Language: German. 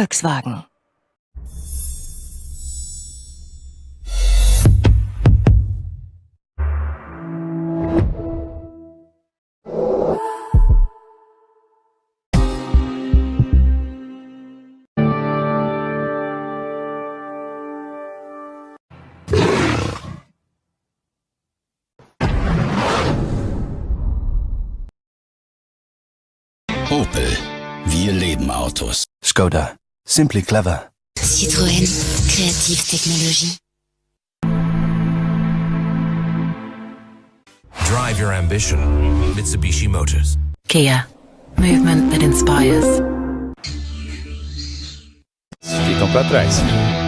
Volkswagen. Opel. Wir leben Autos. Skoda. Simply clever. Citroën. Créative technologie. Drive your ambition. Mitsubishi Motors. Kia. Movement that inspires. Ficam para trás.